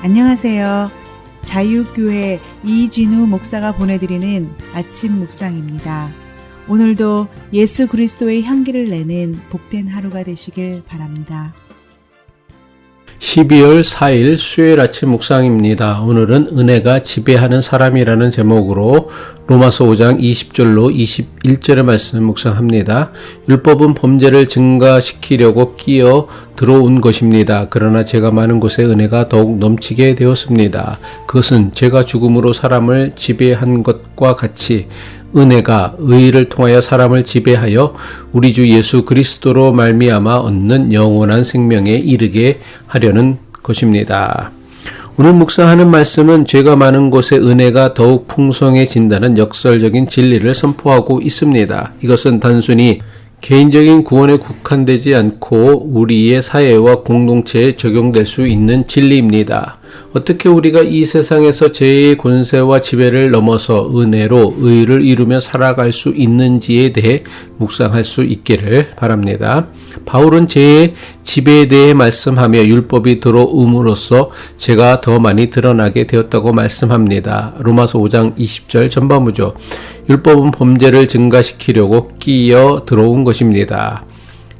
안녕하세요. 자유교회 이진우 목사가 보내드리는 아침 묵상입니다. 오늘도 예수 그리스도의 향기를 내는 복된 하루가 되시길 바랍니다. 12월 4일 수요일 아침 묵상입니다. 오늘은 은혜가 지배하는 사람이라는 제목으로 로마서 5장 20절로 21절의 말씀 묵상합니다. 율법은 범죄를 증가시키려고 끼어 들어온 것입니다. 그러나 죄가 많은 곳에 은혜가 더욱 넘치게 되었습니다. 그것은 죄가 죽음으로 사람을 지배한 것과 같이 은혜가 의를 통하여 사람을 지배하여 우리 주 예수 그리스도로 말미암아 얻는 영원한 생명에 이르게 하려는 것입니다. 오늘 묵상하는 말씀은 죄가 많은 곳에 은혜가 더욱 풍성해진다는 역설적인 진리를 선포하고 있습니다. 이것은 단순히 개인적인 구원에 국한되지 않고 우리의 사회와 공동체에 적용될 수 있는 진리입니다. 어떻게 우리가 이 세상에서 죄의 권세와 지배를 넘어서 은혜로 의를 이루며 살아갈 수 있는지에 대해 묵상할 수 있기를 바랍니다. 바울은 죄의 지배에 대해 말씀하며 율법이 들어옴으로써 죄가 더 많이 드러나게 되었다고 말씀합니다. 로마서 5장 20절 전반부죠. 율법은 범죄를 증가시키려고 끼어 들어온 것입니다.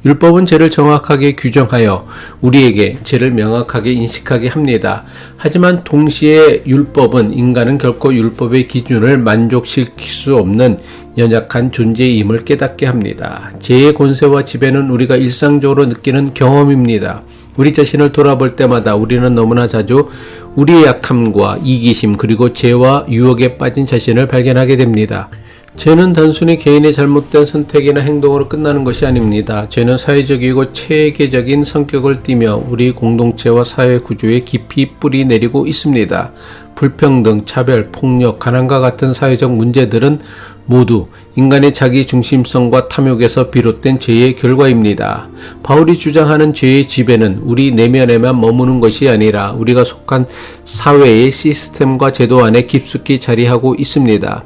율법은 죄를 정확하게 규정하여 우리에게 죄를 명확하게 인식하게 합니다. 하지만 동시에 율법은 인간은 결코 율법의 기준을 만족시킬 수 없는 연약한 존재임을 깨닫게 합니다. 죄의 권세와 지배는 우리가 일상적으로 느끼는 경험입니다. 우리 자신을 돌아볼 때마다 우리는 너무나 자주 우리의 약함과 이기심 그리고 죄와 유혹에 빠진 자신을 발견하게 됩니다. 죄는 단순히 개인의 잘못된 선택이나 행동으로 끝나는 것이 아닙니다. 죄는 사회적이고 체계적인 성격을 띠며 우리 공동체와 사회 구조에 깊이 뿌리 내리고 있습니다. 불평등, 차별, 폭력, 가난과 같은 사회적 문제들은 모두 인간의 자기 중심성과 탐욕에서 비롯된 죄의 결과입니다. 바울이 주장하는 죄의 지배는 우리 내면에만 머무는 것이 아니라 우리가 속한 사회의 시스템과 제도 안에 깊숙이 자리하고 있습니다.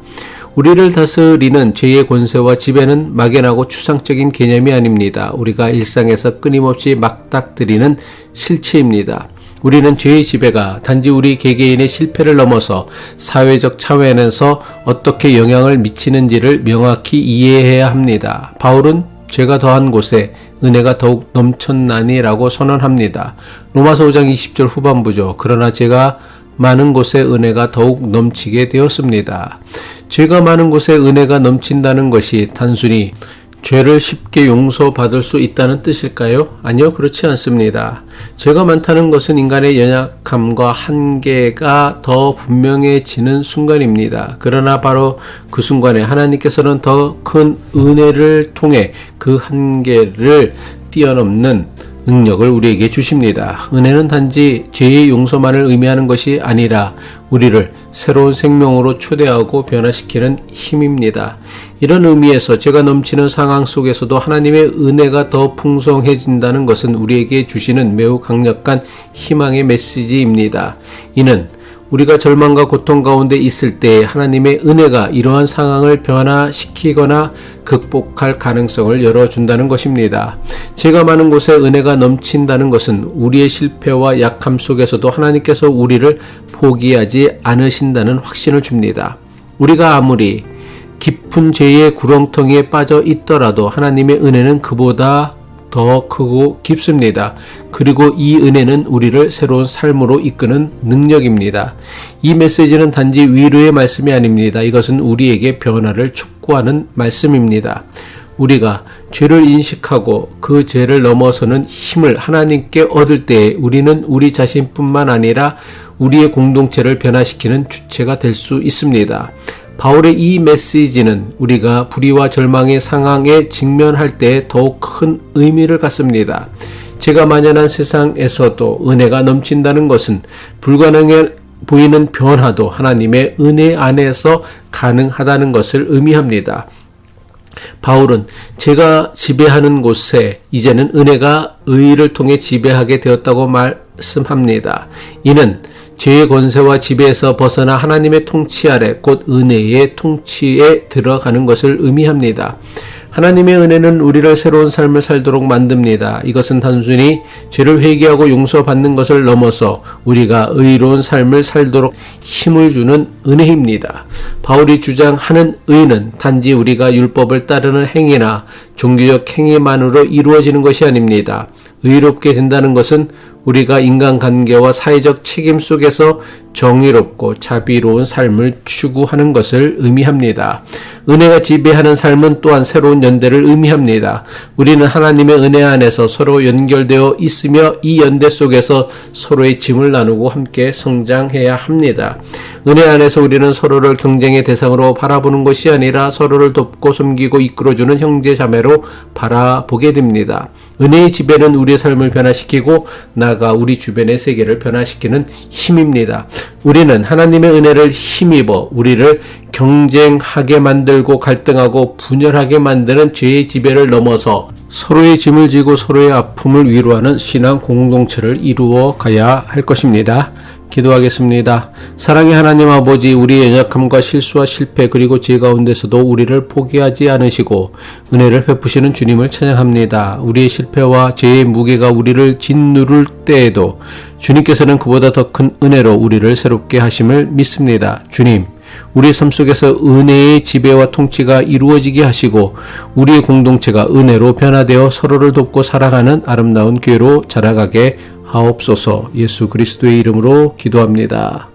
우리를 다스리는 죄의 권세와 지배는 막연하고 추상적인 개념이 아닙니다. 우리가 일상에서 끊임없이 맞닥뜨리는 실체입니다. 우리는 죄의 지배가 단지 우리 개개인의 실패를 넘어서 사회적 차원에서 어떻게 영향을 미치는지를 명확히 이해해야 합니다. 바울은 죄가 더한 곳에 은혜가 더욱 넘쳤나니라고 선언합니다. 로마서 5장 20절 후반부죠. 그러나 죄가 많은 곳에 은혜가 더욱 넘치게 되었습니다. 죄가 많은 곳에 은혜가 넘친다는 것이 단순히 죄를 쉽게 용서받을 수 있다는 뜻일까요? 아니요, 그렇지 않습니다. 죄가 많다는 것은 인간의 연약함과 한계가 더 분명해지는 순간입니다. 그러나 바로 그 순간에 하나님께서는 더 큰 은혜를 통해 그 한계를 뛰어넘는 능력을 우리에게 주십니다. 은혜는 단지 죄의 용서만을 의미하는 것이 아니라 우리를 새로운 생명으로 초대하고 변화시키는 힘입니다. 이런 의미에서 죄가 넘치는 상황 속에서도 하나님의 은혜가 더 풍성해진다는 것은 우리에게 주시는 매우 강력한 희망의 메시지입니다. 이는 우리가 절망과 고통 가운데 있을 때 하나님의 은혜가 이러한 상황을 변화시키거나 극복할 가능성을 열어준다는 것입니다. 죄가 많은 곳에 은혜가 넘친다는 것은 우리의 실패와 약함 속에서도 하나님께서 우리를 포기하지 않으신다는 확신을 줍니다. 우리가 아무리 깊은 죄의 구렁텅이에 빠져 있더라도 하나님의 은혜는 그보다 더 크고 깊습니다. 그리고 이 은혜는 우리를 새로운 삶으로 이끄는 능력입니다. 이 메시지는 단지 위로의 말씀이 아닙니다. 이것은 우리에게 변화를 촉구하는 말씀입니다. 우리가 죄를 인식하고 그 죄를 넘어서는 힘을 하나님께 얻을 때 우리는 우리 자신뿐만 아니라 우리의 공동체를 변화시키는 주체가 될 수 있습니다. 바울의 이 메시지는 우리가 불의와 절망의 상황에 직면할 때 더욱 큰 의미를 갖습니다. 죄가 만연한 세상에서도 은혜가 넘친다는 것은 불가능해 보이는 변화도 하나님의 은혜 안에서 가능하다는 것을 의미합니다. 바울은 죄가 지배하는 곳에 이제는 은혜가 의를 통해 지배하게 되었다고 말씀합니다. 이는 죄의 권세와 지배에서 벗어나 하나님의 통치 아래 곧 은혜의 통치에 들어가는 것을 의미합니다. 하나님의 은혜는 우리를 새로운 삶을 살도록 만듭니다. 이것은 단순히 죄를 회개하고 용서받는 것을 넘어서 우리가 의로운 삶을 살도록 힘을 주는 은혜입니다. 바울이 주장하는 의는 단지 우리가 율법을 따르는 행위나 종교적 행위만으로 이루어지는 것이 아닙니다. 의롭게 된다는 것은 우리가 인간관계와 사회적 책임 속에서 정의롭고 자비로운 삶을 추구하는 것을 의미합니다. 은혜가 지배하는 삶은 또한 새로운 연대를 의미합니다. 우리는 하나님의 은혜 안에서 서로 연결되어 있으며 이 연대 속에서 서로의 짐을 나누고 함께 성장해야 합니다. 은혜 안에서 우리는 서로를 경쟁의 대상으로 바라보는 것이 아니라 서로를 돕고 섬기고 이끌어주는 형제 자매로 바라보게 됩니다. 은혜의 지배는 우리의 삶을 변화시키고 나아가 우리 주변의 세계를 변화시키는 힘입니다. 우리는 하나님의 은혜를 힘입어 우리를 경쟁하게 만들고 갈등하고 분열하게 만드는 죄의 지배를 넘어서 서로의 짐을 지고 서로의 아픔을 위로하는 신앙 공동체를 이루어 가야 할 것입니다. 기도하겠습니다. 사랑의 하나님 아버지, 우리의 연약함과 실수와 실패 그리고 죄 가운데서도 우리를 포기하지 않으시고 은혜를 베푸시는 주님을 찬양합니다. 우리의 실패와 죄의 무게가 우리를 짓누를 때에도 주님께서는 그보다 더 큰 은혜로 우리를 새롭게 하심을 믿습니다. 주님, 우리의 삶 속에서 은혜의 지배와 통치가 이루어지게 하시고 우리의 공동체가 은혜로 변화되어 서로를 돕고 살아가는 아름다운 교회로 자라가게 하옵소서. 예수 그리스도의 이름으로 기도합니다.